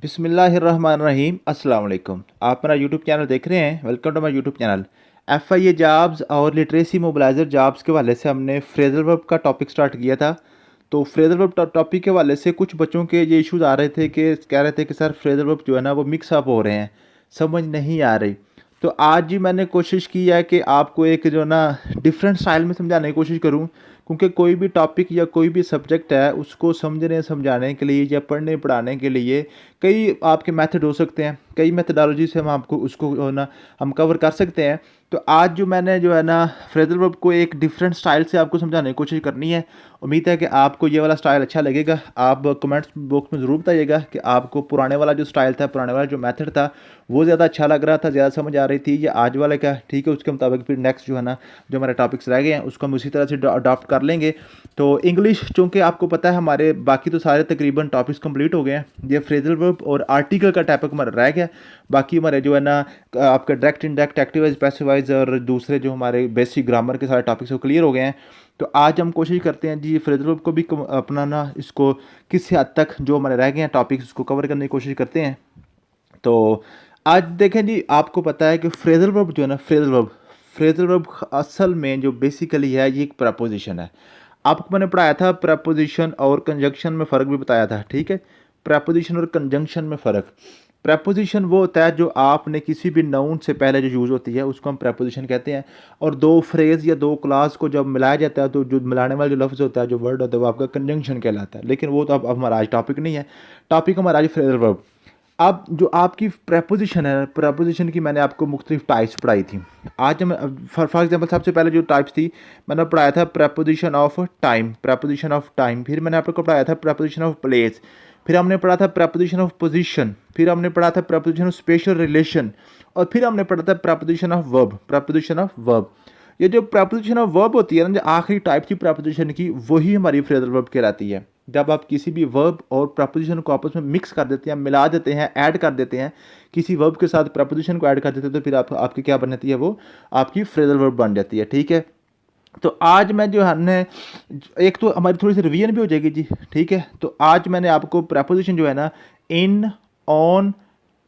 बिस्मिल्लाहिर्रहमानिर्रहीम अस्सलाम वालेकुम। आप मेरा यूट्यूब चैनल देख रहे हैं। Welcome to my YouTube channel. FIA jobs और लिटरेसी मोबिलाइजर जॉब्स के हवाले से हमने फ्रेजल वर्ब का टॉपिक स्टार्ट किया था। तो फ्रेजल वर्ब टॉपिक के हवाले से कुछ बच्चों के ये इश्यूज आ रहे थे कि कह रहे थे कि सर फ्रेजल वर्ब जो है ना वो मिक्स अप हो रहे हैं, समझ नहीं आ रही। तो आज ही मैंने कोशिश की है कि आपको एक जो ना डिफरेंट स्टाइल में समझाने की कोशिश करूँ, क्योंकि कोई भी टॉपिक या कोई भी सब्जेक्ट है उसको समझने समझाने के लिए या पढ़ने पढ़ाने के लिए कई आपके मेथड हो सकते हैं, कई मेथडोलॉजी से हम आपको उसको जो है ना हम कवर कर सकते हैं। तो आज जो मैंने जो है ना फ्रेजल वर्ब को एक डिफरेंट स्टाइल से आपको समझाने की कोशिश करनी है। उम्मीद है कि आपको ये वाला स्टाइल अच्छा लगेगा। आप कमेंट्स बॉक्स में ज़रूर बताइएगा कि आपको पुराने वाला जो स्टाइल था, पुराने वाला जो मेथड था वो ज़्यादा अच्छा लग रहा था, ज़्यादा समझ आ रही थी, या आज वाले का ठीक है। उसके मुताबिक फिर नेक्स्ट जो है ना जो हमारे टॉपिक्स रह गए हैं उसको हम उसी तरह से अडॉप्ट कर लेंगे। तो इंग्लिश चूँकि आपको पता है हमारे बाकी तो सारे तकरीबन टॉपिक्स कंप्लीट हो गए हैं। ये फ्रेजल वर्ब और आर्टिकल का टॉपिक हमारा रह गया। बाकी हमारे जो है ना आपका direct indirect active voice passive wise और दूसरे जो हमारे बेसिक ग्रामर के सारे टॉपिक्स वो क्लियर हो गए हैं। तो आज हम कोशिश करते हैं जी फ्रेजल वर्ब को भी अपना ना इसको किस हद तक जो हमारे रह गए हैं टॉपिक्स उसको कवर करने की कोशिश करते हैं। तो आज देखें जी, आपको पता है कि फ्रेजल वर्ब जो है ना फ्रेजल वर्ब असल में जो बेसिकली है ये एक प्रपोजिशन है। आपको मैंने पढ़ाया था प्रपोजिशन और कंजंक्शन में फ़र्क भी बताया था, ठीक है। प्रपोजिशन और कंजंक्शन में फ़र्क, प्रपोजिशन वो होता है जो आपने किसी भी नाउन से पहले जो यूज़ होती है उसको हम प्रपोजिशन कहते हैं। और दो फ्रेज़ या दो क्लास को जब मिलाया जाता है तो जो मिलाने वाला जो लफ्ज़ होता है, जो वर्ड होता है, वो आपका कंजंक्शन कहलाता है। लेकिन वो तो अब हमारा आज टॉपिक नहीं है। टॉपिक हमारा आज फ्रेजल वर्ब। अब जो आपकी प्रपोजिशन है, प्रपोजिशन की मैंने आपको मुख्तलिफ टाइप्स पढ़ाई थी। आज हम फॉर एग्जांपल सबसे पहले जो टाइप्स थी मैंने पढ़ाया था preposition of time, preposition of time. फिर मैंने आपको पढ़ाया था प्रपोजिशन ऑफ प्लेस। फिर हमने पढ़ा था प्रपोजिशन ऑफ पोजीशन। फिर हमने पढ़ा था प्रपोजिशन ऑफ स्पेशल रिलेशन। और फिर हमने पढ़ा था preposition of verb, preposition of verb. ये जो प्रपोजिशन ऑफ वर्ब होती है ना, जो आखिरी टाइप थी प्रपोजिशन की, वही हमारी फ्रेजल वर्ब कहलाती है। जब आप किसी भी वर्ब और प्रपोजिशन को आपस में मिक्स कर देते हैं, मिला देते हैं, ऐड कर देते हैं, किसी वर्ब के साथ प्रपोजिशन को ऐड कर देते हैं, तो फिर आपकी क्या बन जाती है, वो आपकी फ्रेजल वर्ब बन जाती है, ठीक है। तो आज मैं जो हमने एक तो हमारी थोड़ी सी रिवीजन भी हो जाएगी जी, ठीक है। तो आज मैंने आपको प्रपोजिशन जो है ना इन, ऑन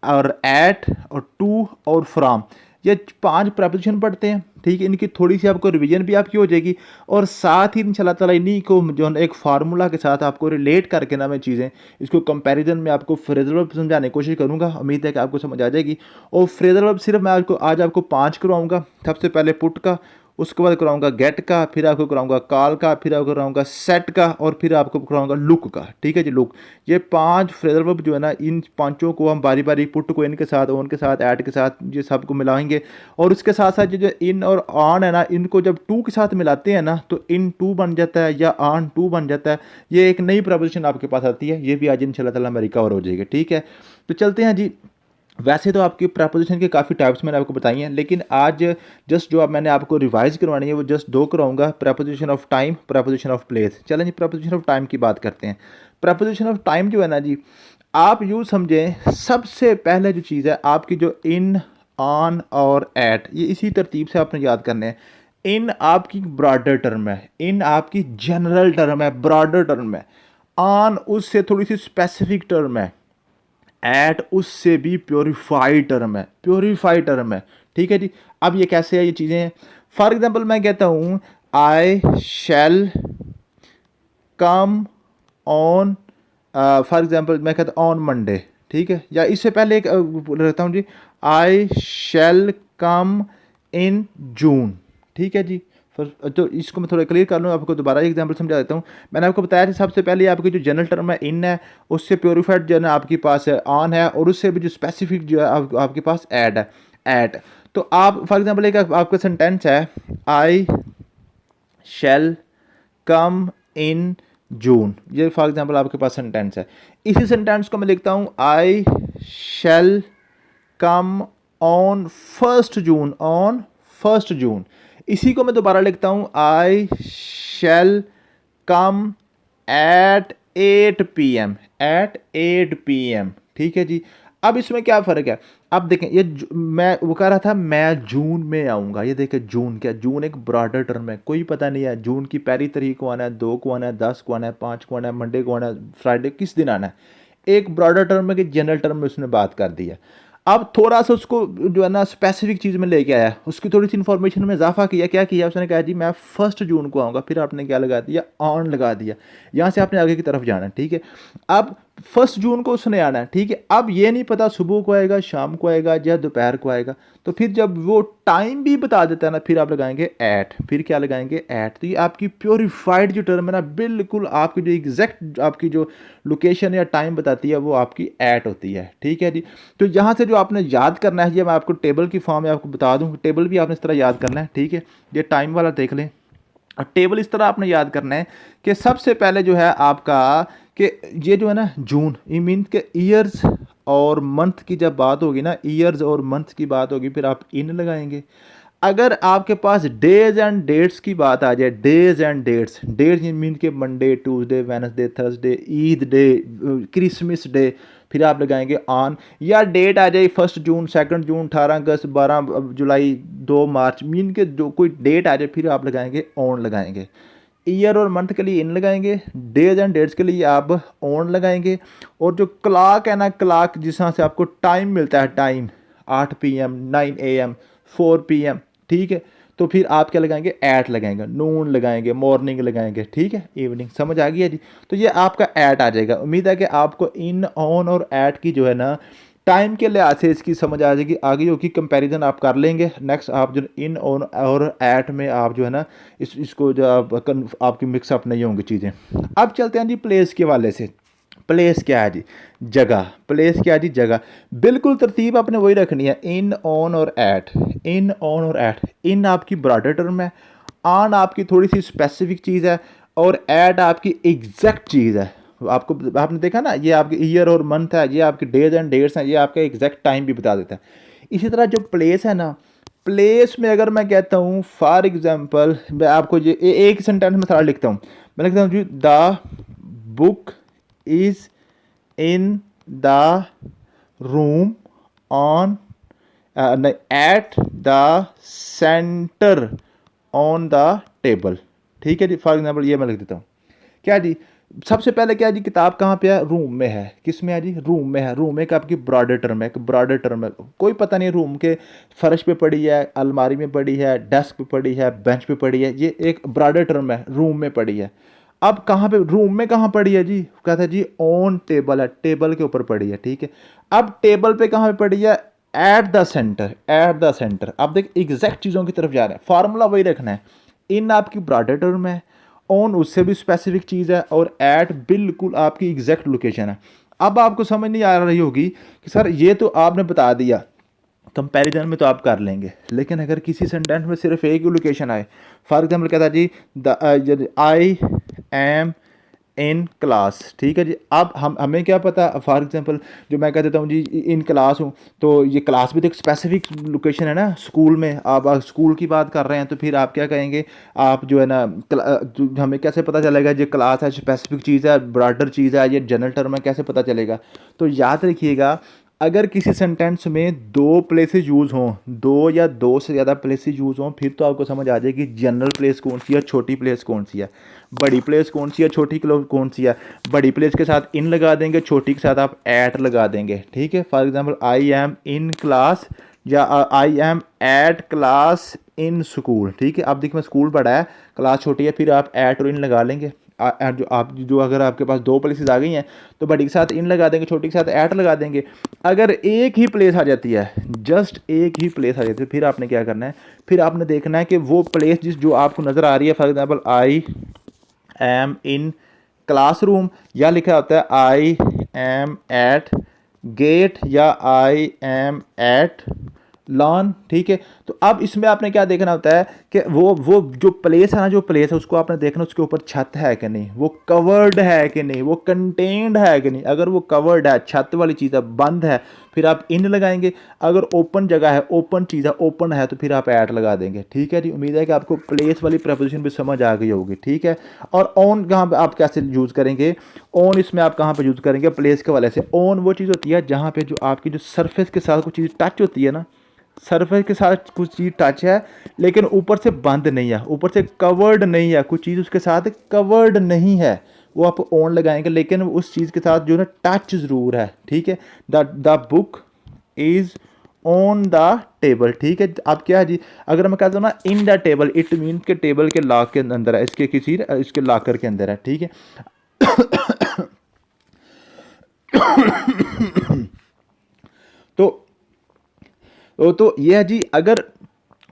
और एट और टू और फ्रॉम, ये 5 प्रपोजिशन पढ़ते हैं, ठीक है। इनकी थोड़ी सी आपको रिवीजन भी आपकी हो जाएगी और साथ ही इंशाल्लाह ताला इन्हीं को जो है एक फार्मूला के साथ आपको रिलेट करके ना मैं चीज़ें इसको कंपैरिजन में आपको फ्रेजल वर्ब समझाने की कोशिश करूंगा। उम्मीद है कि आपको समझ आ जाएगी। और फ्रेजल वर्ब सिर्फ मैं आज आपको 5 करवाऊंगा। सबसे पहले पुट का, उसके बाद कराऊंगा गेट का, फिर आपको कराऊंगा कॉल का, फिर आपको कराऊंगा सेट का, और फिर आपको कराऊंगा लुक का, ठीक है जी। लुक, ये 5 फ्रेजल वर्ब जो है ना, इन पांचों को हम बारी बारी पुट को इनके साथ, ऑन के साथ, ऐड के साथ, ये सबको मिलाएंगे। और उसके साथ साथ जो इन और ऑन है ना, इनको जब टू के साथ मिलाते हैं ना तो इन टू बन जाता है या ऑन टू बन जाता है। ये एक नई प्रपोजिशन आपके पास आती है, ये भी आज इंशाल्लाह ताला में रिकवर हो जाएगी, ठीक है। तो चलते हैं जी। वैसे तो आपकी प्रपोजिशन के काफ़ी टाइप्स मैंने आपको बताई हैं, लेकिन आज जस्ट जो अब मैंने आपको रिवाइज करवानी है वो जस्ट 2 कराऊंगा, preposition of time, preposition of place. चलें जी, प्रपोजिशन ऑफ टाइम की बात करते हैं। प्रपोजिशन ऑफ टाइम जो है ना जी, आप यूँ समझें सबसे पहले जो चीज़ है आपकी जो इन, ऑन और एट, ये इसी तरतीब से आपने याद करने हैं। इन आपकी ब्रॉडर टर्म है, इन आपकी जनरल टर्म है, ब्रॉडर टर्म है। ऑन उससे थोड़ी सी स्पेसिफिक टर्म है। एट उससे भी प्योरीफाइड टर्म है, प्योरीफाइड टर्म है, ठीक है जी। अब ये कैसे है, ये चीज़ें हैं। फॉर एग्जांपल मैं कहता हूँ आई शैल कम ऑन, फॉर एग्जांपल मैं कहता हूँ ऑन मंडे, ठीक है। या इससे पहले एक रहता हूँ जी, आई शैल कम इन जून, ठीक है जी। तो इसको मैं थोड़ा क्लियर कर लूँ, आपको दोबारा एग्जांपल समझा देता हूँ। मैंने आपको बताया था सबसे पहले आपकी जो जनरल टर्म है इन है, उससे प्योरीफाइड जो है ना आपके पास है ऑन है, और उससे भी जो स्पेसिफिक जो है आपके पास ऐड है, ऐड। तो आप फॉर एग्जांपल एक आपका सेंटेंस है आई शैल कम इन जून, ये फॉर एग्जांपल आपके पास सेंटेंस है। इसी सेंटेंस को मैं लिखता हूँ आई शैल कम ऑन 1 जून, ऑन 1 जून। इसी को मैं दोबारा लिखता हूँ आई शैल कम एट 8 PM, एट 8 PM, ठीक है जी। अब इसमें क्या फ़र्क है, अब देखें ये मैं वो कह रहा था मैं जून में आऊँगा, ये देखें जून क्या, जून एक ब्रॉडर टर्म है, कोई पता नहीं है जून की पहली तारीख को आना है, 2 को आना है, 10 को आना है, 5 को आना है, मंडे को आना है, फ्राइडे किस दिन आना है। एक ब्रॉडर टर्म में कि जनरल टर्म में उसने बात कर दी है। अब थोड़ा सा उसको जो है ना स्पेसिफिक चीज़ में लेके आया, उसकी थोड़ी सी इन्फॉर्मेशन में इजाफा किया। क्या किया उसने, कहा जी मैं 1 जून को आऊँगा, फिर आपने क्या लगा दिया, ऑन लगा दिया। यहाँ से आपने आगे की तरफ जाना है, ठीक है। अब 1 जून को उसने आना है, ठीक है। अब ये नहीं पता सुबह को आएगा, शाम को आएगा या दोपहर को आएगा, तो फिर जब वो टाइम भी बता देता है ना, फिर आप लगाएंगे एट, फिर क्या लगाएंगे एट। तो ये आपकी प्योरीफाइड जो टर्म है ना, बिल्कुल आपकी जो एग्जैक्ट आपकी जो लोकेशन या टाइम बताती है वो आपकी एट होती है, ठीक है जी। तो यहाँ से जो आपने याद करना है, ये मैं आपको टेबल की फॉर्म में आपको बता दूँ, टेबल भी आपने इस तरह याद करना है, ठीक है। ये टाइम वाला देख लें, और टेबल इस तरह आपने याद करना है कि सबसे पहले जो है आपका कि ये जो है ना जून, ये मीन के ईयर्स और मंथ की जब बात होगी ना, ईयर्स और मंथ की बात होगी, फिर आप इन लगाएंगे। अगर आपके पास डेज एंड डेट्स की बात आ जाए, days and dates, days mean के Monday, Tuesday, Wednesday, Thursday, Eid day, Christmas day, फिर आप लगाएंगे ऑन। या डेट आ जाए 1 जून, 2 जून, 18 अगस्त, 12 जुलाई, 2 मार्च, मीन के जो कोई डेट आ जाए, फिर आप लगाएंगे ऑन लगाएंगे। ईयर और मंथ के लिए इन लगाएंगे, डेज एंड डेट्स के लिए आप ऑन लगाएंगे। और जो क्लॉक है ना, क्लॉक जिस तरह से आपको टाइम मिलता है, टाइम 8 PM, 9 AM, 4 PM, ठीक है। तो फिर आप क्या लगाएंगे, एट लगाएंगे, नून लगाएंगे, मॉर्निंग लगाएंगे, ठीक है, इवनिंग। समझ आ गई है जी। तो ये आपका एट आ जाएगा। उम्मीद है कि आपको इन, ऑन और एट की जो है ना टाइम के लिहाज से इसकी समझ आ जाएगी। आगे होगी कंपैरिजन आप कर लेंगे। नेक्स्ट आप जो इन, ऑन और एट में आप जो है ना इसको जो आपकी मिक्सअप नहीं होंगी चीज़ें। अब चलते हैं जी प्लेस के वाले से। प्लेस क्या है जी, जगह। प्लेस क्या है जी, जगह। बिल्कुल तरतीब आपने वही रखनी है, इन, ऑन और एट, इन, ऑन और एट। इन आपकी ब्रॉडर टर्म है, ऑन आपकी थोड़ी सी स्पेसिफिक चीज़ है, और एट आपकी एग्जैक्ट चीज़ है। आपको, आपने देखा ना, ये आपके ईयर और मंथ है, ये आपके डेज एंड डेट्स हैं, ये आपका एग्जैक्ट टाइम भी बता देता है। इसी तरह जो प्लेस है ना, प्लेस में अगर मैं कहता हूँ फॉर एग्जांपल, मैं आपको ये एक सेंटेंस में सारा लिखता हूँ। मैं लिखता हूँ जी, the book is in the room on, at the centre on the table, ठीक है जी। फॉर एग्जांपल ये मैं लिख देता हूँ। क्या जी, सबसे पहले क्या जी, किताब कहाँ पे है, रूम में है। किस में है जी, रूम में है। रूम एक आपकी ब्रॉडर टर्म है, ब्रॉडर टर्म है। कोई पता नहीं रूम के फर्श पे पड़ी है, अलमारी में पड़ी है, डेस्क पे पड़ी है, बेंच पे पड़ी है, ये एक ब्रॉडर टर्म है, रूम में पड़ी है। अब कहाँ पे, रूम में कहाँ पड़ी है जी, कहता है जी ऑन टेबल है, टेबल के ऊपर पड़ी है, ठीक है। अब टेबल पे कहाँ पे पड़ी है, eight the centre, eight the centre. अब देख एग्जैक्ट चीज़ों की तरफ जा रहे हैं, फार्मूला वही रखना है। इन आपकी ब्रॉडर टर्म है, ऑन उससे भी स्पेसिफिक चीज़ है, और एट बिल्कुल आपकी एग्जैक्ट लोकेशन है। अब आपको समझ नहीं आ रही होगी कि सर ये तो आपने बता दिया, कंपैरिजन में तो आप कर लेंगे, लेकिन अगर किसी सेंटेंस में सिर्फ एक ही लोकेशन आए, फॉर एग्जांपल कहता है जी आई एम इन क्लास, ठीक है जी। अब हमें क्या पता, फॉर एग्जांपल जो मैं कह देता हूँ जी इन क्लास हूँ, तो ये क्लास भी तो एक स्पेसिफिक लोकेशन है ना, स्कूल में। आप स्कूल की बात कर रहे हैं, तो फिर आप क्या कहेंगे, आप जो है ना हमें कैसे पता चलेगा ये क्लास है, स्पेसिफिक चीज़ है, ब्रॉडर चीज़ है, ये जनरल टर्म है, कैसे पता चलेगा। तो याद रखिएगा, अगर किसी सेंटेंस में 2 प्लेसेस यूज़ हों, 2 या 2 से ज़्यादा प्लेसेस यूज़ हों, फिर तो आपको समझ आ जाएगी जनरल प्लेस कौन सी है, छोटी प्लेस कौन सी है, बड़ी प्लेस कौन सी है, छोटी कौन सी है। बड़ी प्लेस के साथ इन लगा देंगे, छोटी के साथ आप एट लगा देंगे, ठीक है। For example I am in class, या I am at class in school, ठीक है। अब देखिए मैं स्कूल पढ़ा है, क्लास छोटी है, फिर आप एट और इन लगा लेंगे। जो अगर आपके पास 2 प्लेसेस आ गई हैं, तो बड़ी के साथ इन लगा देंगे, छोटी के साथ एट लगा देंगे। अगर एक ही प्लेस आ जाती है, जस्ट एक ही प्लेस आ जाती है, फिर आपने क्या करना है, फिर आपने देखना है कि वो प्लेस जो आपको नज़र आ रही है, for example I am in classroom, या लिखा होता है आई एम एट गेट, या आई एम एट लॉन, ठीक है। तो अब इसमें आपने क्या देखना होता है कि वो जो प्लेस है ना, जो प्लेस है उसको आपने देखना, उसके ऊपर छत है कि नहीं, वो कवर्ड है कि नहीं, वो कंटेन्ड है कि नहीं। अगर वो कवर्ड है, छत वाली चीज़ है, बंद है, फिर आप इन लगाएंगे। अगर ओपन जगह है, ओपन चीज़ है, ओपन है, तो फिर आप एट लगा देंगे, ठीक है जी। उम्मीद है कि आपको प्लेस वाली प्रपोजिशन भी समझ आ गई होगी, ठीक है। और ऑन कहाँ पर आप कैसे यूज़ करेंगे, ऑन इसमें आप कहाँ पर यूज़ करेंगे, प्लेस के वाले से। ऑन वो चीज़ होती है जहाँ पर जो आपकी जो सरफेस के साथ कुछ चीज़ टच होती है ना, सरफेस के साथ कुछ चीज़ टच है, लेकिन ऊपर से बंद नहीं है, ऊपर से कवर्ड नहीं है, कुछ चीज़ उसके साथ कवर्ड नहीं है, वो आप ऑन लगाएंगे, लेकिन उस चीज़ के साथ जो है टच ज़रूर है, ठीक है। The book is on the table, ठीक है। अब क्या है जी, अगर मैं कहता हूँ ना in the table, it mean के टेबल के लॉक के अंदर है, इसके किसी इसके लॉकर के अंदर है, ठीक है। तो तो ये है जी, अगर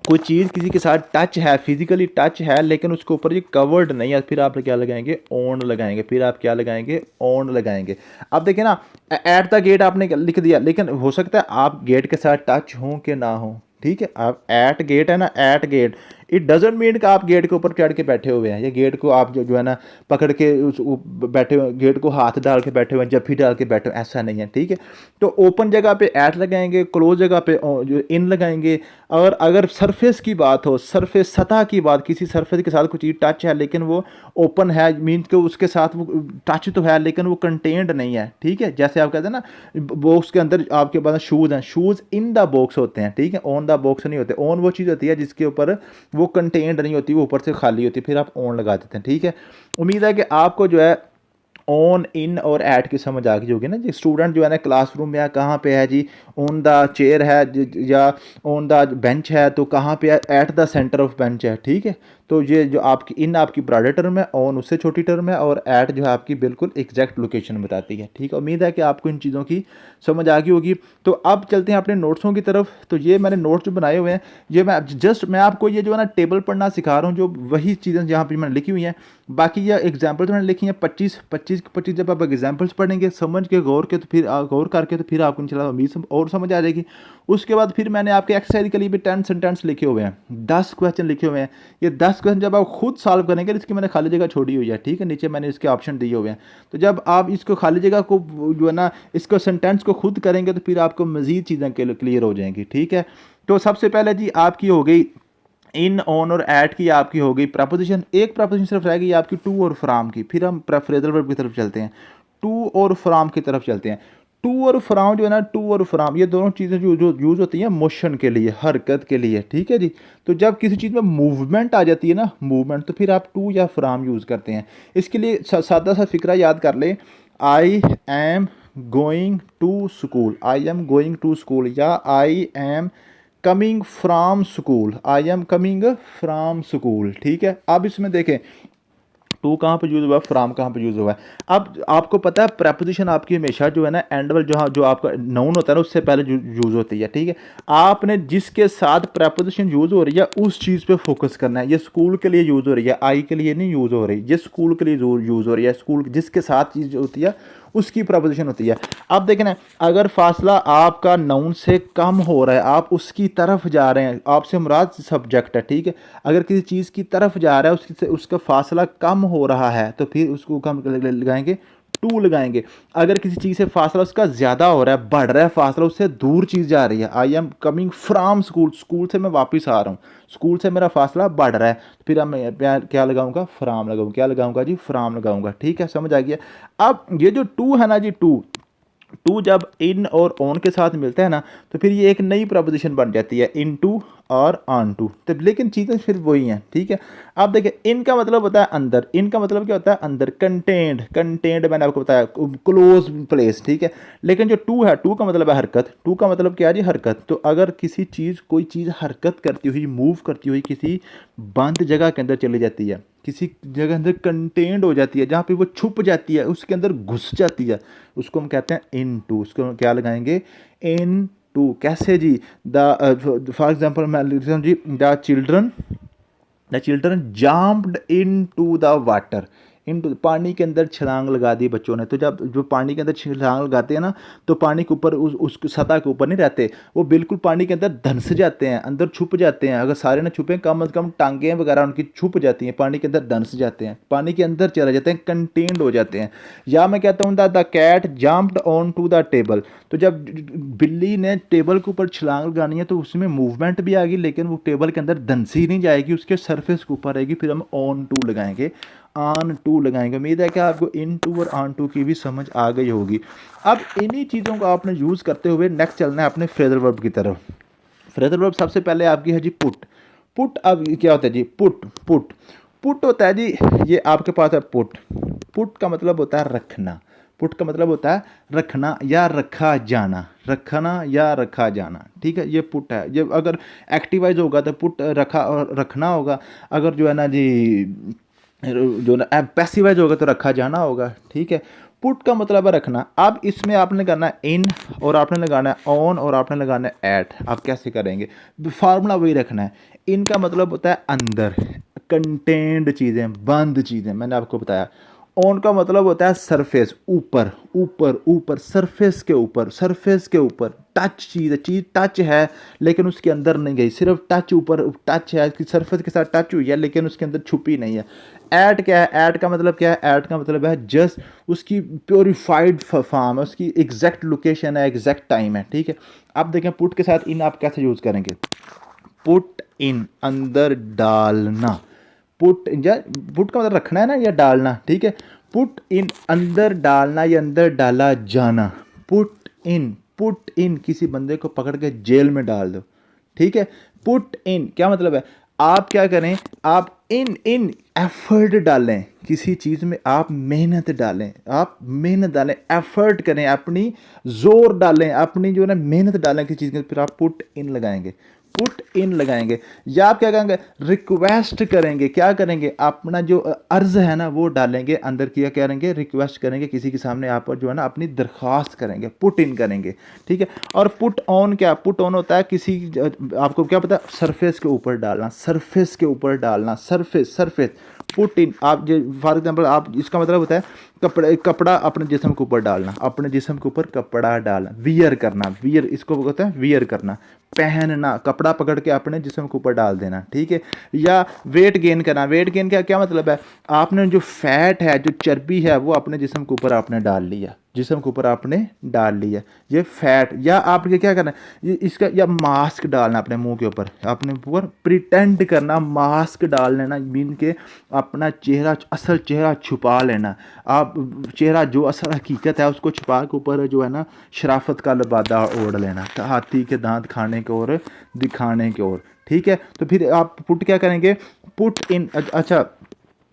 कोई चीज़ किसी के साथ टच है, फिजिकली टच है, लेकिन उसके ऊपर ये कवर्ड नहीं है, फिर आप क्या लगाएंगे, ऑन लगाएंगे। फिर आप क्या लगाएंगे, ऑन लगाएंगे। अब देखिए ना, एट द गेट आपने लिख दिया, लेकिन हो सकता है आप गेट के साथ टच हों कि ना हो, ठीक है। आप एट गेट है ना, at get, it doesn't mean कि आप गेट के ऊपर चढ़ के बैठे हुए हैं, या गेट को आप जो है ना पकड़ के बैठे हुए, गेट को हाथ डाल के बैठे हुए हैं, जफ्फी डाल के बैठे हुए, ऐसा नहीं है, ठीक है। तो ओपन जगह पे एट लगाएंगे, क्लोज जगह पे जो इन लगाएंगे। और अगर सरफेस की बात हो, सरफेस सतह की बात, किसी सरफेस के साथ कोई चीज़ टच है लेकिन वो ओपन है, मीन के उसके साथ वो टच तो है लेकिन वो कंटेंड नहीं है, ठीक है। जैसे आप कहते हैं ना बॉक्स के अंदर आपके पास शूज़ हैं, शूज़ इन द बॉक्स होते हैं, ठीक है, ऑन द बॉक्स नहीं होते। ऑन वो चीज़ होती है जिसके ऊपर वो कंटेंट नहीं होती, वो ऊपर से खाली होती है, फिर आप ऑन लगा देते हैं, ठीक है। उम्मीद है कि आपको जो है ऑन, इन और एट की समझ आ गई होगी ना जी। स्टूडेंट जो है ना क्लासरूम में कहाँ पे है जी, ऑन द चेयर है या ऑन द बेंच है, तो कहाँ पे है, eight the centre of bench है, ठीक है। तो ये जो आपकी इन आपकी बड़ा टर्म है, ऑन उससे छोटी टर्म है, और एट जो है आपकी बिल्कुल एग्जैक्ट लोकेशन बताती है, ठीक है। उम्मीद है कि आपको इन चीज़ों की समझ आ गई होगी। तो अब चलते हैं अपने नोट्सों की तरफ। तो ये मैंने नोट्स जो बनाए हुए हैं, ये मैं आपको ये जो है ना टेबल पढ़ना सिखा रहा हूँ, जो वही चीज़ें जहाँ पर मैंने लिखी हुई हैं। बाकी ये एग्जाम्पल मैंने लिखी हैं 25 जब आप एग्जाम्पल्स पढ़ेंगे समझ के गौर के, तो फिर गौर करके, तो फिर आपको इंशाल्लाह उम्मीद और समझ आ जाएगी। उसके बाद फिर मैंने आपके एक्सरसाइज के लिए भी 10 सेंटेंस लिखे हुए हैं, 10 क्वेश्चन लिखे हुए हैं। ये 10 क्वेश्चन जब आप खुद सॉल्व करेंगे, इसकी मैंने खाली जगह छोड़ी हुई है, ठीक है, नीचे मैंने इसके ऑप्शन दिए हुए हैं। तो जब आप इसको खाली जगह को जो है ना इसको सेंटेंस को खुद करेंगे, तो फिर आपको मज़ीद चीज़ें क्लियर हो जाएंगी, ठीक है। तो सबसे पहले जी आपकी हो गई इन, ऑन और एट की आपकी हो गई प्रपोजिशन। एक प्रपोजिशन सिर्फ रह गई आपकी टू और फ्रॉम की। फिर हम फ्रेजल वर्ब की तरफ चलते हैं, टू और फ्रॉम की तरफ चलते हैं। टू और फ्रॉम जो है ना, टू और फ्रॉम ये दोनों चीज़ें जो यूज़ होती हैं मोशन के लिए, हरकत के लिए, ठीक है जी। तो जब किसी चीज़ में मूवमेंट आ जाती है ना, मूवमेंट, तो फिर आप टू या फ्रॉम यूज़ करते हैं। इसके लिए सादा सा फिक्रा याद कर लें, I am going to school, I am going to school, या I am coming from school, I am coming from school, ठीक है। अब इसमें देखें टू कहाँ पे यूज़ हुआ है, फ्राम कहाँ पे यूज़ हुआ है। अब आपको पता है प्रपोजिशन आपकी हमेशा जो है ना एंड वाल जो आपका नाउन होता है ना उससे पहले यूज़ होती है, ठीक है। आपने जिसके साथ प्रपोजिशन यूज़ हो रही है उस चीज़ पे फोकस करना है। ये स्कूल के लिए यूज़ हो रही है, आई के लिए नहीं यूज़ हो रही, ये स्कूल के लिए यूज़ हो रही है। स्कूल जिसके साथ चीज़ होती है उसकी प्रपोजिशन होती है। अब देखें ना, अगर फासला आपका नाउन से कम हो रहा है, आप उसकी तरफ जा रहे हैं, आपसे मुराद सब्जेक्ट है, ठीक है। अगर किसी चीज़ की तरफ जा रहा है, उसका फासला कम हो रहा है, तो फिर उसको कम लगाएंगे, टू लगाएंगे। अगर किसी चीज़ से फासला उसका ज़्यादा हो रहा है, बढ़ रहा है फासला, उससे दूर चीज़ जा रही है, I am coming from school, school से मैं वापस आ रहा हूँ, स्कूल से मेरा फासला बढ़ रहा है, फिर मैं क्या लगाऊंगा, फ्राम लगाऊंगा। क्या लगाऊंगा जी, फ्राम लगाऊंगा, ठीक है, समझ आ गया। अब ये जो टू है ना जी, टू जब इन और ऑन के साथ मिलता है ना, तो फिर ये एक नई प्रपोजिशन बन जाती है, इन टू और ऑन टू। तो लेकिन चीज़ें फिर वही हैं, ठीक है। अब देखिए इन का मतलब होता है अंदर, इन का मतलब क्या होता है, अंदर, कंटेंट, मैंने आपको बताया क्लोज प्लेस, ठीक है। लेकिन जो टू है, टू का मतलब है हरकत, टू का मतलब क्या है जी, हरकत। तो अगर किसी चीज़, कोई चीज़ हरकत करती हुई, मूव करती हुई किसी बंद जगह के अंदर चली जाती है, किसी जगह अंदर कंटेंट हो जाती है, जहाँ पे वो छुप जाती है, उसके अंदर घुस जाती है, उसको हम कहते हैं इन टू। उसको हम क्या लगाएंगे, इन टू। कैसे जी, द फॉर एग्जाम्पल मैं लिखता हूँ जी, the children jumped into the water, in पानी के अंदर छलांग लगा दी बच्चों ने। तो जब जो पानी के अंदर छलांग लगाते हैं ना, तो पानी के ऊपर उस सतह के ऊपर नहीं रहते, वो बिल्कुल पानी के अंदर धंस जाते हैं, अंदर छुप जाते हैं। अगर सारे ना छुपे, कम अज़ कम टांगें वगैरह उनकी छुप जाती हैं, पानी के अंदर धंस जाते हैं, पानी के अंदर चले जाते हैं, कंटेन्ड हो जाते हैं। या मैं कहता हूँ the cat jumped on to the table, तो जब बिल्ली ने टेबल के ऊपर छलांग लगानी है, तो उसमें मूवमेंट भी आएगी, लेकिन वो टेबल के अंदर धंसी नहीं जाएगी, उसके सरफेस के ऊपर रहेगी। फिर हम ऑन टू लगाएंगे, ऑन टू लगाएंगे। उम्मीद है कि आपको इन टू और ऑन टू की भी समझ आ गई होगी। अब इन्हीं चीज़ों को आपने यूज़ करते हुए नेक्स्ट चलना है अपने फ्रेजल वर्ब की तरफ। फ्रेजल वर्ब सबसे पहले आपकी है जी पुट। पुट अब क्या होता है जी, पुट होता है जी, ये आपके पास है पुट, पुट का मतलब होता है रखना, पुट का मतलब होता है रखना या रखा जाना, रखना या रखा जाना, ठीक है, ये पुट है। जब अगर एक्टिवाइज होगा तो पुट रखा और रखना होगा, अगर जो है ना जी जो ना पैसिवाइज होगा तो रखा जाना होगा, ठीक है। पुट का मतलब है रखना। अब इसमें आपने करना है इन और आपने लगाना है ऑन और आपने लगाना है एट। आप कैसे करेंगे, फार्मूला वही रखना है। इन का मतलब होता है अंदर, कंटेंड चीज़ें, बंद चीज़ें, मैंने आपको बताया। ऑन का मतलब होता है सरफेस, ऊपर ऊपर ऊपर, सरफेस के ऊपर, सरफेस के ऊपर टच चीज़ है, चीज़ टच है लेकिन उसके अंदर नहीं गई, सिर्फ टच ऊपर टच है कि सरफेस के साथ टच हुई है लेकिन उसके अंदर छुपी नहीं है। ऐड क्या है, ऐड का मतलब क्या है, ऐड का मतलब है जस्ट उसकी प्योरीफाइड फॉर्म है, उसकी एग्जैक्ट लोकेशन है, एग्जैक्ट टाइम है, ठीक है। अब देखें पुट के साथ इन आप कैसे यूज़ करेंगे। पुट इन अंदर डालना, पुट या पुट का मतलब रखना है ना या डालना, ठीक है। पुट इन अंदर डालना या अंदर डाला जाना। पुट इन किसी बंदे को पकड़ के जेल में डाल दो, ठीक है। पुट इन क्या मतलब है, आप क्या करें, आप इन इन एफर्ट डालें, किसी चीज़ में आप मेहनत डालें, आप मेहनत डालें, एफर्ट करें, अपनी जोर डालें, अपनी जो है ना मेहनत डालें किसी चीज़ में, फिर आप पुट इन लगाएंगे, पुट इन लगाएंगे। या आप क्या करेंगे, रिक्वेस्ट करेंगे, क्या करेंगे, अपना जो अर्ज है ना वो डालेंगे अंदर, किया करेंगे, रिक्वेस्ट करेंगे किसी के सामने, आप जो है ना अपनी दरख्वास्त करेंगे, पुट इन करेंगे, ठीक है। और पुट ऑन क्या, पुट ऑन होता है किसी, आपको क्या पता, सरफेस के ऊपर डालना, सरफेस के ऊपर डालना, सरफेस सरफेस। पुट इन आप जो फॉर एग्जाम्पल आप, इसका मतलब होता है कपड़ा अपने जिस्म के ऊपर डालना, अपने जिस्म के ऊपर कपड़ा डालना, वियर करना, वियर इसको कहते हैं वियर करना, पहनना, कपड़ा पकड़ के अपने जिस्म के ऊपर डाल देना, ठीक है। या वेट गेन करना, वेट गेन का क्या मतलब है, आपने जो फैट है, जो चर्बी है वो अपने जिस्म के ऊपर आपने डाल लिया, जिस्म के ऊपर आपने डाल लिया, ये फैट। या आपके क्या करना है, इसका या मास्क डालना अपने मुंह के ऊपर, अपने ऊपर प्रिटेंड करना, मास्क डाल लेना, मीन के अपना चेहरा, असल चेहरा छुपा लेना। आप चेहरा जो असल हकीकत है उसको छुपा के ऊपर जो है ना शराफत का लबादा ओढ़ लेना, हाथी के दांत खाने की ओर, दिखाने की ओर, ठीक है। तो फिर आप पुट क्या करेंगे, पुट इन, अच्छा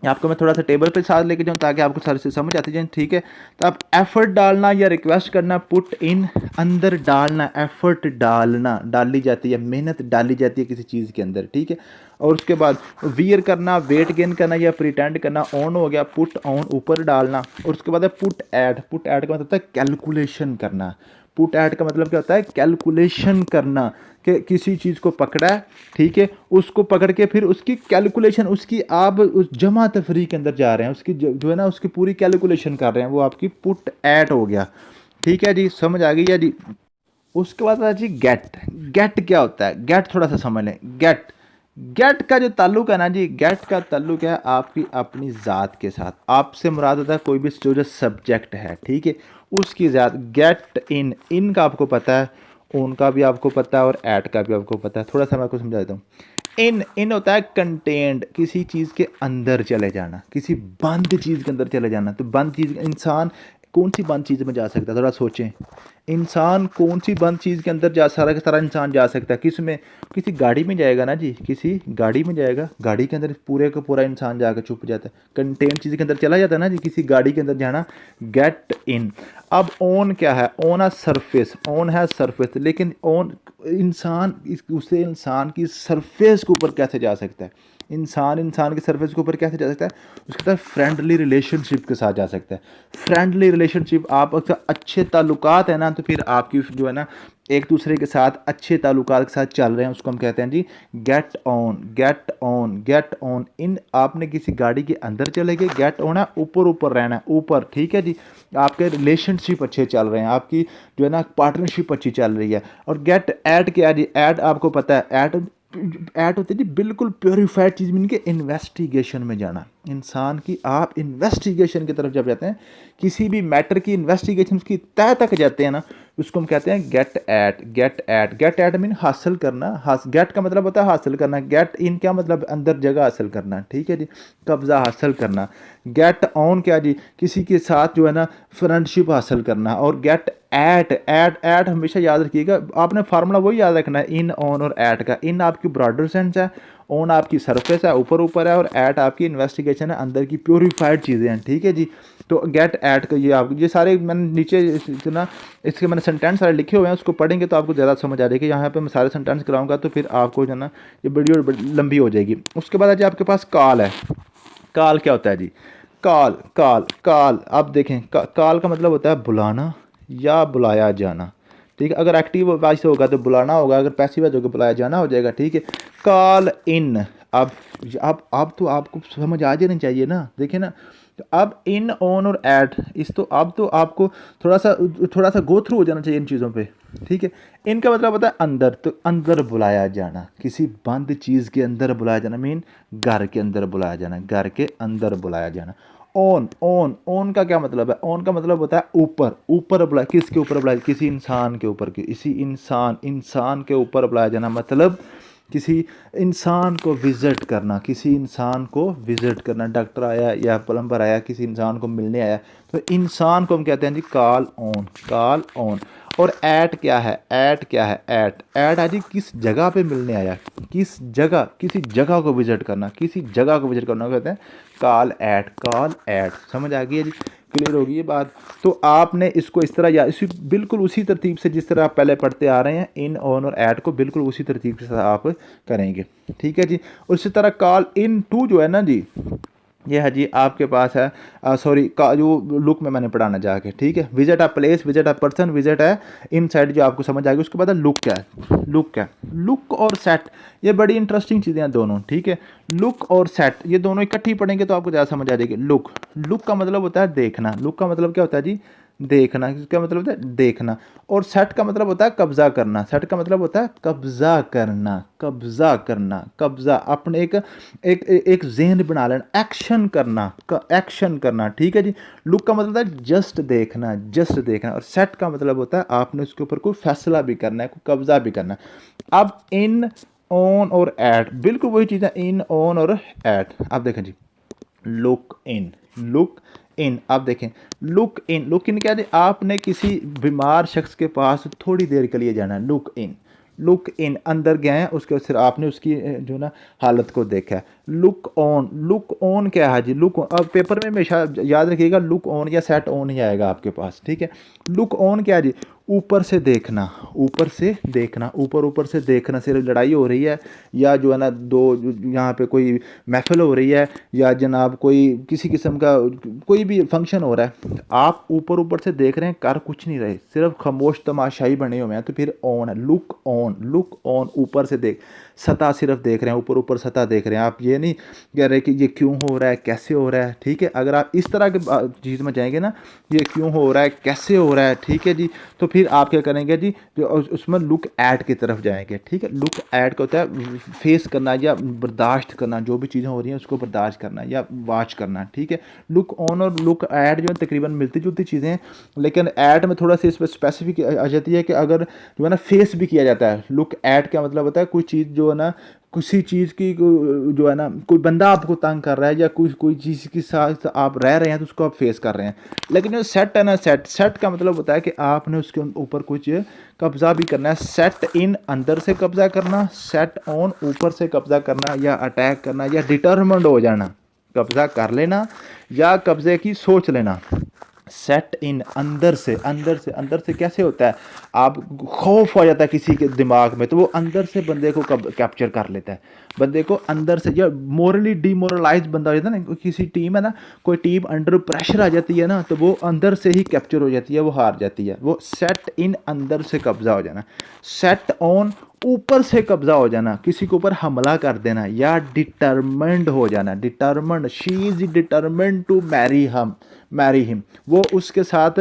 आपको मैं थोड़ा सा टेबल पे साथ लेके जाऊँ ताकि आपको सारी चीज़ समझ आती जाए, ठीक है। तो आप एफर्ट डालना या रिक्वेस्ट करना, पुट इन अंदर डालना, एफर्ट डालना, डाली जाती है, मेहनत डाली जाती है किसी चीज़ के अंदर, ठीक है। और उसके बाद वियर करना, वेट गेन करना या प्रिटेंड करना, ऑन हो गया, पुट ऑन ऊपर डालना। और उसके बाद है पुट ऐड, पुट ऐड का मतलब होता है कैलकुलेशन करना, पुट ऐड का मतलब क्या होता है, कैलकुलेशन करना, कि किसी चीज़ को पकड़ा है, ठीक है, उसको पकड़ के फिर उसकी कैलकुलेशन, उसकी आप उस जमा तफरी के अंदर जा रहे हैं, उसकी जो है ना उसकी पूरी कैलकुलेशन कर रहे हैं, वो आपकी पुट ऐड हो गया, ठीक है जी, समझ आ गई है जी। उसके बाद है जी गेट, गेट क्या होता है, गेट थोड़ा सा समझ लें। गेट, गेट का जो ताल्लुक है ना जी, गेट का ताल्लुक है आपकी अपनी ज़ात के साथ, आपसे मुराद होता है कोई भी जो सब्जेक्ट है, ठीक है, उसकी ज़ात। गेट इन, इन का आपको पता है, ऑन का भी आपको पता है और ऐट का भी आपको पता है। थोड़ा सा मैं आपको समझा देता हूँ। इन, इन होता है कंटेंट, किसी चीज़ के अंदर चले जाना, किसी बंद चीज़ के अंदर चले जाना। तो बंद चीज़, इंसान कौन सी बंद चीज़ में जा सकता है, थोड़ा सोचें, इंसान कौन सी बंद चीज़ के अंदर जा, सारा का सारा इंसान जा सकता है, किस में, किसी गाड़ी में जाएगा ना जी, किसी गाड़ी में जाएगा, गाड़ी के अंदर पूरे का पूरा इंसान जाकर छुप जाता है, कंटेंट चीज़ के अंदर चला जाता है ना जी, किसी गाड़ी के अंदर जाना, गेट इन। अब ऑन क्या है, ऑन है सरफेस, ऑन है सरफेस, लेकिन ऑन इंसान उससे इंसान की सरफेस के ऊपर कैसे जा सकता है, इंसान के सरफेस के ऊपर कैसे जा सकता है, उसके साथ फ्रेंडली रिलेशनशिप के साथ जा सकता है। फ्रेंडली रिलेशनशिप, आप अक्सर अच्छे ताल्लुकात है ना, तो फिर आपकी जो है ना एक दूसरे के साथ अच्छे ताल्लुकात के साथ चल रहे हैं, उसको हम कहते हैं जी get on, get on, get on. इन आपने किसी गाड़ी के अंदर चले गए, गेट ऑन है ऊपर ऊपर रहना है, ऊपर, ठीक है जी, आपके रिलेशनशिप अच्छे चल रहे हैं, आपकी जो है ना पार्टनरशिप अच्छी चल रही है। और गेट ऐड क्या है जी, ऐड आपको पता है, ऐड होती है जी बिल्कुल प्योरीफाइड चीज़, मीन के इन्वेस्टिगेशन में जाना, इंसान की आप इन्वेस्टिगेशन की तरफ जब जाते हैं, किसी भी मैटर की इन्वेस्टिगेशन उसकी तह तक जाते हैं ना, उसको हम कहते हैं get at, get at. Get at mean हासिल करना, गेट का मतलब होता है हासिल करना, गेट इन क्या मतलब अंदर जगह हासिल करना, ठीक है जी, कब्जा हासिल करना। गेट ऑन क्या जी, किसी के साथ जो है ना फ्रेंडशिप हासिल करना। और गेट एट हमेशा याद रखिएगा, आपने फार्मूला वही याद रखना है इन, ऑन और एट का। इन आपकी ब्रॉडर सेंस है, ऑन आपकी सरफेस है, ऊपर ऊपर है, और एट आपकी इन्वेस्टिगेशन है, अंदर की प्योरीफाइड चीज़ें हैं, ठीक है जी। तो गेट एट का ये आप ये सारे मैंने नीचे ना इसके मैंने सेंटेंस सारे लिखे हुए हैं, उसको पढ़ेंगे तो आपको ज़्यादा समझ आ जाएगी। यहाँ पे मैं सारे सेंटेंस कराऊंगा तो फिर आपको जो है ना ये वीडियो लंबी हो जाएगी। उसके बाद आज आपके पास कॉल है। कॉल क्या होता है जी? कॉल कॉल कॉल आप देखें, कॉल का मतलब होता है बुलाना या बुलाया जाना, ठीक है। अगर एक्टिव वॉइस होगा तो बुलाना होगा, अगर पैसिव वॉइस होगा बुलाया जाना हो जाएगा, ठीक है। कॉल इन, अब तो आपको समझ आ जानी चाहिए ना, देखिए ना। तो अब इन, ऑन और एट, इस तो अब तो आपको थोड़ा सा गो थ्रू हो जाना चाहिए इन चीज़ों पे, ठीक है। इनका मतलब होता है अंदर, तो अंदर बुलाया जाना, किसी बंद चीज़ के अंदर बुलाया जाना, मीन घर के अंदर बुलाया जाना, घर के अंदर बुलाया जाना। ऑन ऑन ऑन का क्या मतलब है? ऑन का मतलब होता है ऊपर, ऊपर बुलाया, किसके ऊपर बुलाया? किसी इंसान के ऊपर, किसी इंसान के ऊपर बुलाया जाना, मतलब किसी इंसान को विज़िट करना, किसी इंसान को विज़िट करना। डॉक्टर आया या प्लम्बर आया, किसी इंसान को मिलने आया, तो इंसान को हम कहते हैं जी कॉल ऑन, कॉल ऑन। और एट क्या है? एट क्या है? एट है जी किस जगह पे मिलने आया, किस जगह, किसी जगह को विज़िट करना, किसी जगह को विज़िट करना कहते हैं कॉल एट, कॉल एट। समझ आ गई है जी? क्लियर होगी ये बात? तो आपने इसको इस तरह या इसी बिल्कुल उसी तरतीब से जिस तरह आप पहले पढ़ते आ रहे हैं, इन, ऑन और ऐट को बिल्कुल उसी तरतीब से आप करेंगे, ठीक है जी। और इसी तरह कॉल इन टू जो है ना जी, ये है जी आपके पास है सॉरी का जो लुक में मैंने पढ़ाना जाके, ठीक है। Visit a place, visit a person, visit है इन साइड जो आपको समझ आएगी। उसके बाद लुक क्या है? लुक क्या है? लुक और सेट, ये बड़ी इंटरेस्टिंग चीज़ें हैं दोनों, ठीक है। लुक और सेट ये दोनों इकट्ठी पढ़ेंगे तो आपको ज़्यादा समझ आ जाएगी। लुक, लुक का मतलब होता है देखना, लुक का मतलब क्या होता है जी? देखना। इसका मतलब होता है देखना। और सेट का मतलब होता है कब्जा करना, सेट का मतलब होता है कब्जा करना, कब्जा करना, कब्जा अपने एक ज़हन बना लेना, एक्शन करना, एक्शन करना, ठीक है जी। लुक का मतलब है जस्ट देखना, जस्ट देखना। और सेट का मतलब होता है आपने उसके ऊपर कोई फैसला भी करना है, कोई कब्जा भी करना है। अब इन, ऑन और एट बिल्कुल वही चीज़ है, इन, ऑन और एट। आप देखें जी, लुक इन, लुक इन, आप देखें लुक इन, लुक इन क्या है? आपने किसी बीमार शख्स के पास थोड़ी देर के लिए जाना है, लुक इन, लुक इन, अंदर गए हैं उसके फिर आपने उसकी जो ना हालत को देखा है। लुक ऑन, लुक ऑन क्या है जी? लुक, अब पेपर में हमेशा याद रखिएगा लुक ऑन या सेट ऑन ही आएगा आपके पास, ठीक है। लुक ऑन क्या है जी? ऊपर से देखना, ऊपर से देखना, ऊपर से देखना। सिर्फ लड़ाई हो रही है या जो है ना दो यहाँ पे कोई महफिल हो रही है या जनाब कोई किसी किस्म का कोई भी फंक्शन हो रहा है, आप ऊपर से देख रहे हैं, कर कुछ नहीं रहे, सिर्फ खामोश तमाशाई बने हुए हैं, तो फिर ऑन है। लुक ऑन, लुक ऑन, ऊपर से देख, सतह सिर्फ देख रहे हैं, ऊपर सतह देख रहे हैं। आप ये नहीं कह रहे कि ये क्यों हो रहा है, कैसे हो रहा है, ठीक है। अगर आप इस तरह की चीज़ में जाएंगे ना, ये क्यों हो रहा है, कैसे हो रहा है, ठीक है जी, तो फिर आप क्या करेंगे जी, जो उसमें लुक ऐट की तरफ जाएंगे, ठीक है। लुक ऐट का होता है फेस करना या बर्दाश्त करना, जो भी चीज़ें हो रही हैं उसको बर्दाश्त करना या वॉच करना, ठीक है। लुक ऑन और लुक ऐट जो है तकरीबन मिलती जुलती चीज़ें हैं, लेकिन ऐट में थोड़ा सा इस पर स्पेसिफिक आ जाती है कि अगर जो है ना फेस भी किया जाता है। लुक ऐट का मतलब होता है कोई चीज़ जो है ना, किसी चीज़ की जो है ना, कोई बंदा आपको तंग कर रहा है या कोई चीज़ के साथ आप रह रहे हैं तो उसको आप फेस कर रहे हैं। लेकिन जो सेट है ना, सेट का मतलब होता है कि आपने उसके ऊपर कुछ कब्जा भी करना है। सेट इन, अंदर से कब्जा करना, सेट ऑन, ऊपर से कब्जा करना या अटैक करना या डिटर्मिन्ड हो जाना, कब्जा कर लेना या कब्जे की सोच लेना। सेट इन, अंदर से कैसे होता है? आप खौफ हो जाता है किसी के दिमाग में तो वो अंदर से बंदे को कैप्चर कर लेता है, बंदे को अंदर से। या मोरली डीमोरलाइज बंदा हो जाता है ना, किसी टीम है ना, कोई टीम अंडर प्रेशर आ जाती है ना, तो वो अंदर से ही कैप्चर हो जाती है, वो हार जाती है। वो सेट इन, अंदर से कब्जा हो जाना। सेट ऑन, ऊपर से कब्जा हो जाना, किसी के ऊपर हमला कर देना या डिटरमिन्ड हो जाना। Determined, she is determined to marry him, वो उसके साथ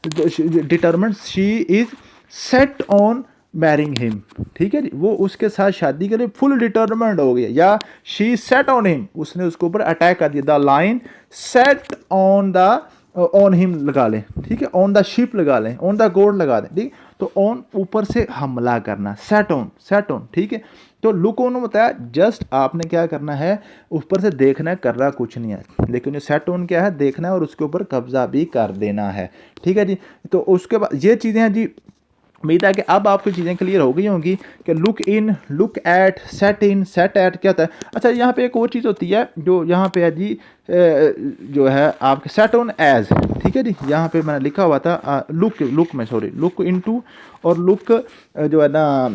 determined, she is set on marrying him, ठीक है जी, वो उसके साथ शादी के लिए फुल डिटरमिन्ड हो गया। या शी सेट ऑन हिम, उसने उसके ऊपर अटैक कर दिया। The line set on the on him लगा लें, ठीक है, ऑन द शिप लगा लें, ऑन द गोड लगा दें, ठीक। तो ऑन ऊपर से हमला करना, सेट ऑन, सेट ऑन, ठीक है। तो लुक ऑन होता है जस्ट आपने क्या करना है, ऊपर से देखना है, कर रहा कुछ नहीं है, लेकिन जो सेट ऑन क्या है, देखना है और उसके ऊपर कब्जा भी कर देना है, ठीक है जी। तो उसके बाद ये चीज़ें हैं जी। उम्मीद है कि अब आपको चीज़ें क्लियर हो गई होंगी कि look in, look at, set in, set at क्या होता है। अच्छा, यहाँ पे एक और चीज़ होती है जो यहाँ पे है जी, जो है आपके सेट ऑन एज, ठीक है जी। यहाँ पे मैंने लिखा हुआ था लुक में, सॉरी, लुक इनटू और लुक जो है ना,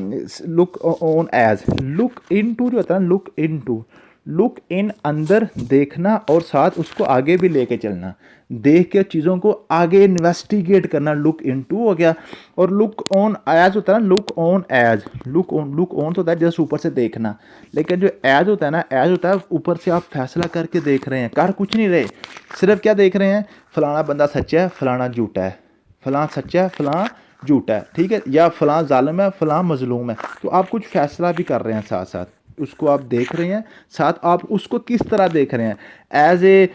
look on as. Look into जो होता है, लुक इनटू, लुक इन अंदर देखना और साथ उसको आगे भी लेके चलना, देख के चीज़ों को आगे इन्वेस्टिगेट करना, लुक इनटू हो गया। और लुक ऑन एज होता है ना, look on as, look on तो होता है जस्ट ऊपर से देखना, लेकिन जो एज होता है ना, एज होता है ऊपर से आप फैसला करके देख रहे हैं, कर कुछ नहीं रहे, सिर्फ क्या देख रहे हैं, फलाना बंदा सच्चा है, फलाना झूठा है, फलां सच्चा है, फलां झूठा है, ठीक है, या फलां जालिम है, फलां मजलूम है। तो आप कुछ फैसला भी कर रहे हैं, साथ साथ उसको आप देख रहे हैं, साथ आप उसको किस तरह देख रहे हैं, एज ए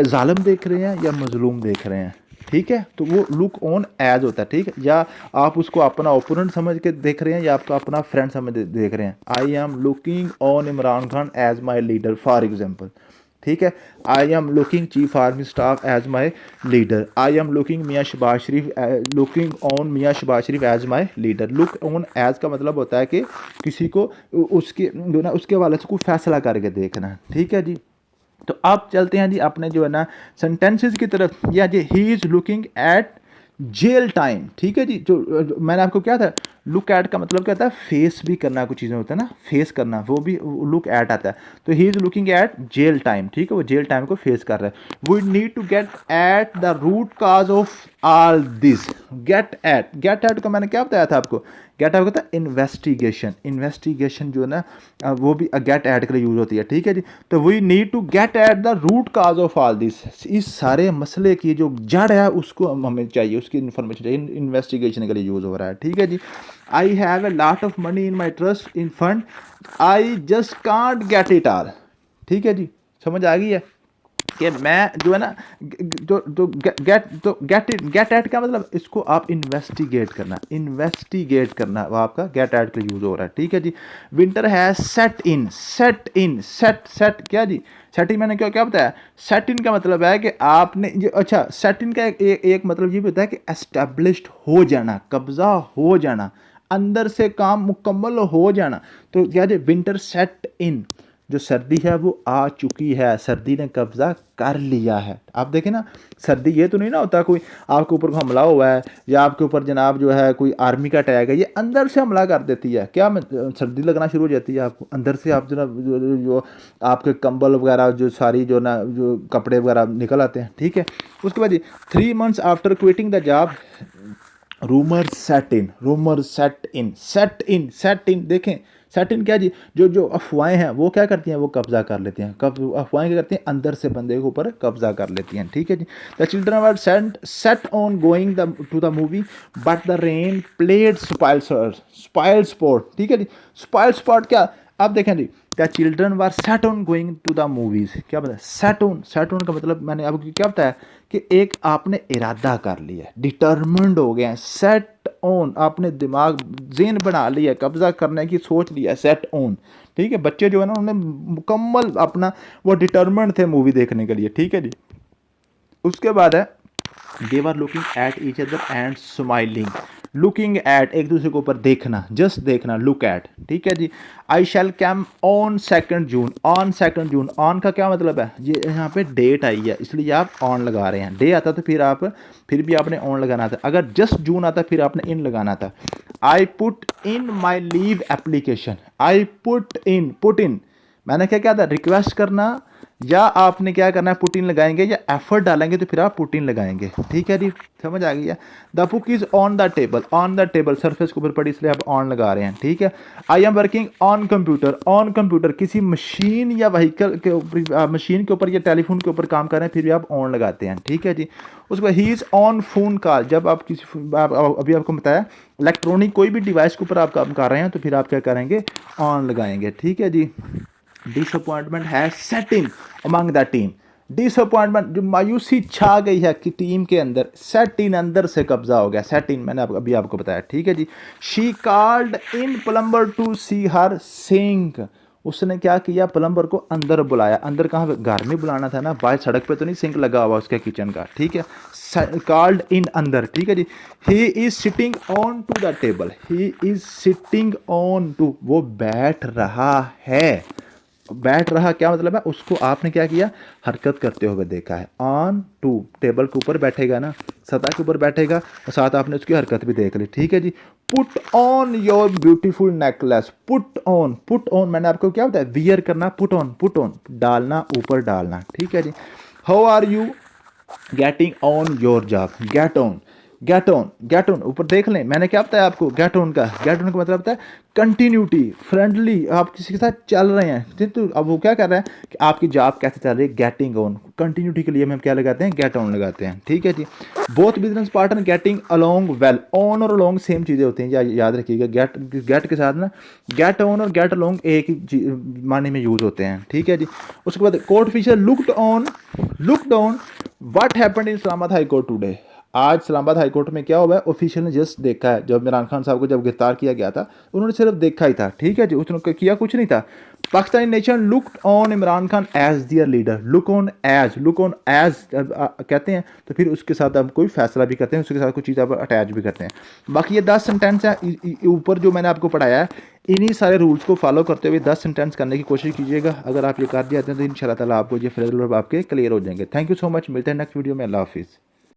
जालिम देख रहे हैं या मजलूम देख रहे हैं, ठीक है। तो वो लुक ऑन एज होता है, ठीक है। या आप उसको अपना ओपोनेंट समझ के देख रहे हैं या आपका अपना फ्रेंड समझ देख रहे हैं। I am looking on Imran Khan as my leader for example, ठीक है। I am looking chief army staff as my leader, I am looking Mian Shahbaz Sharif, looking on Mian Shahbaz Sharif as my leader. Look on as का मतलब होता है कि किसी को उसके जो ना उसके हवाले से कोई फैसला करके देखना, ठीक है जी। तो आप चलते हैं जी अपने जो है ना सेंटेंसेस की तरफ। या जी, he is looking at jail time, ठीक है जी। जो मैंने आपको क्या था, लुक एट का मतलब क्या होता है, फेस भी करना, कुछ चीज़ें होता है ना, फेस करना, वो भी लुक एट आता है। तो he is looking at jail time, ठीक है, वो जेल टाइम को फेस कर रहा है। We need to get at the root cause of all this. Get at को मैंने क्या बताया था आपको, गेट एट होता है इन्वेस्टिगेशन, इन्वेस्टिगेशन जो है ना वो भी गेट एट के लिए यूज़ होती है, ठीक है जी। तो we need to get at the root cause of all this, इस सारे मसले की जो जड़ है उसको हमें चाहिए, उसकी इन्फॉर्मेशन चाहिए, इन्वेस्टिगेशन के लिए यूज़ हो रहा है, ठीक है जी। I have a lot of money in my trust in fund, I just can't get it all, ठीक है जी। समझ आ गई है कि मैं जो है ना गेट एट का मतलब इसको आप इन्वेस्टिगेट करना वो आपका गेट एट के लिए यूज हो रहा है, ठीक है जी। विंटर है सेट इन, सेट क्या जी, सेट इन मैंने क्या क्या बताया, सेट इन का मतलब है कि आपने जो, अच्छा, सेट इन का एक मतलब ये भी होता है कि एस्टेब्लिश्ड हो जाना, कब्जा हो जाना, अंदर से काम मुकम्मल हो जाना। तो क्या जी, विंटर सेट इन, जो सर्दी है वो आ चुकी है, सर्दी ने कब्जा कर लिया है। आप देखें ना, सर्दी ये तो नहीं ना होता कोई आपके ऊपर हमला हुआ है या आपके ऊपर जनाब जो है कोई आर्मी का अटैक है, ये अंदर से हमला कर देती है। क्या सर्दी लगना शुरू हो जाती है आपको अंदर से, आप जनाब जो आपके कंबल वगैरह जो सारी जो ना जो कपड़े वगैरह निकल आते हैं, ठीक है। उसके बाद 3 months after quitting the job rumour set in, देखें सेट इन क्या जी, जो अफवाहें हैं वो क्या करती हैं, वो कब्जा कर लेती हैं। कब अफवाहें क्या करती हैं, अंदर से बंदे के ऊपर कब्जा कर लेती हैं, ठीक है जी। The children were set on going to the movie but the rain played spoil sport, ठीक है जी। स्पॉइल स्पॉट क्या, आप देखें जी, the children were set on going to the movies, क्या बताया, सेट ऑन का मतलब मैंने आपको क्या बताया कि एक आपने इरादा कर लिया, डिटर्मिन्ड हो गया, सेट ऑन, आपने दिमाग ज़हन बना लिया, कब्जा करने की सोच लिया, सेट ऑन, ठीक है। बच्चे जो है ना उन्होंने मुकम्मल अपना वो डिटर्मिन्ड थे मूवी देखने के लिए, ठीक है जी। उसके बाद है they were looking at each other and smiling, looking at एक दूसरे के ऊपर देखना, जस्ट देखना, लुक एट, ठीक है जी। I shall came on 2 June, on 2 June, on का क्या मतलब है, ये यहाँ पे डेट आई है इसलिए आप ऑन लगा रहे हैं। डे आता तो फिर भी आपने ऑन लगाना था, अगर जस्ट जून आता फिर आपने इन लगाना था। I put in my leave application, I put in मैंने क्या था, रिक्वेस्ट करना, या आपने क्या करना है, पुट इन लगाएंगे, या एफर्ट डालेंगे तो फिर आप पुट इन लगाएंगे, ठीक है जी। समझ आ गई है। The book is on the table, surface के ऊपर पड़ी इसलिए आप ऑन लगा रहे हैं, ठीक है। I am working on computer, किसी मशीन या व्हीकल के ऊपर, मशीन के ऊपर या टेलीफोन के ऊपर काम कर रहे हैं फिर भी आप ऑन लगाते हैं, ठीक है जी। उसके बाद he is on phone call, जब आप अभी आपको बताया इलेक्ट्रॉनिक कोई भी डिवाइस के ऊपर आप काम कर रहे हैं तो फिर आप क्या करेंगे, ऑन लगाएंगे, ठीक है जी। डिसअपॉइंटमेंट है set in among the team, disappointment, जो मायूसी छा गई है कि टीम के अंदर, सेट इन अंदर से कब्जा हो गया, सेट इन मैंने अभी आपको बताया, ठीक है जी। She called in plumber to see her sink, उसने क्या किया, प्लम्बर को अंदर बुलाया। अंदर कहाँ, घर में बुलाना था ना, बाहर सड़क पे तो नहीं सिंक लगा हुआ उसके किचन का, ठीक है। कॉल्ड इन अंदर, ठीक है जी। He is sitting on to the table, he is sitting on to, वो बैठ रहा है। बैठ रहा क्या मतलब है, उसको आपने क्या किया, हरकत करते हुए देखा है। ऑन टू, टेबल के ऊपर बैठेगा ना, सतह के ऊपर बैठेगा, और साथ आपने उसकी हरकत भी देख ली, ठीक है जी। Put on your beautiful necklace, put on मैंने आपको क्या बताया, वियर करना, पुट ऑन डालना, ऊपर डालना, ठीक है जी। How are you getting on your job, get on ऊपर देख लें, मैंने क्या बताया आपको, गेट ऑन का मतलब होता है कंटिन्यूटी, फ्रेंडली, आप किसी के साथ चल रहे हैं, तो अब वो क्या कर रहा है कि आपकी जॉब कैसे चल रही है, गेटिंग ऑन, कंटिन्यूटी के लिए हम क्या लगाते हैं, गेट ऑन लगाते हैं, ठीक है जी। Both business partner getting along well, on और अलोंग सेम चीज़ें होती हैं, याद रखिएगा, गेट के साथ ना गेट ऑन और गेट अलोंग एक ही माने में यूज होते हैं, ठीक है जी। उसके बाद court feature looked on what happened in Islamabad high court today, आज इस्लामाबाद हाई कोर्ट में क्या हुआ है, ऑफिशियल ने जस्ट देखा है, जब इमरान खान साहब को जब गिरफ्तार किया गया था, उन्होंने सिर्फ देखा ही था, ठीक है जी, उसने किया कुछ नहीं था। Pakistani nation looked on Imran Khan as their leader, look on as कहते हैं, तो फिर उसके साथ हम कोई फैसला भी करते हैं, उसके साथ कुछ चीज़ आप अटैच भी करते हैं। बाकी ये 10 सेंटेंस है ऊपर जो मैंने आपको पढ़ाया है, इन्हीं सारे रूल्स को फॉलो करते हुए 10 सेंटेंस करने की कोशिश कीजिएगा। अगर आप ये कर दिए हैं तो इंशाल्लाह ताला आपको ये फ्रेजल वर्ब आपके क्लियर हो जाएंगे। थैंक यू सो मच, मिलते हैं नेक्स्ट वीडियो में, अल्लाह हाफिज़।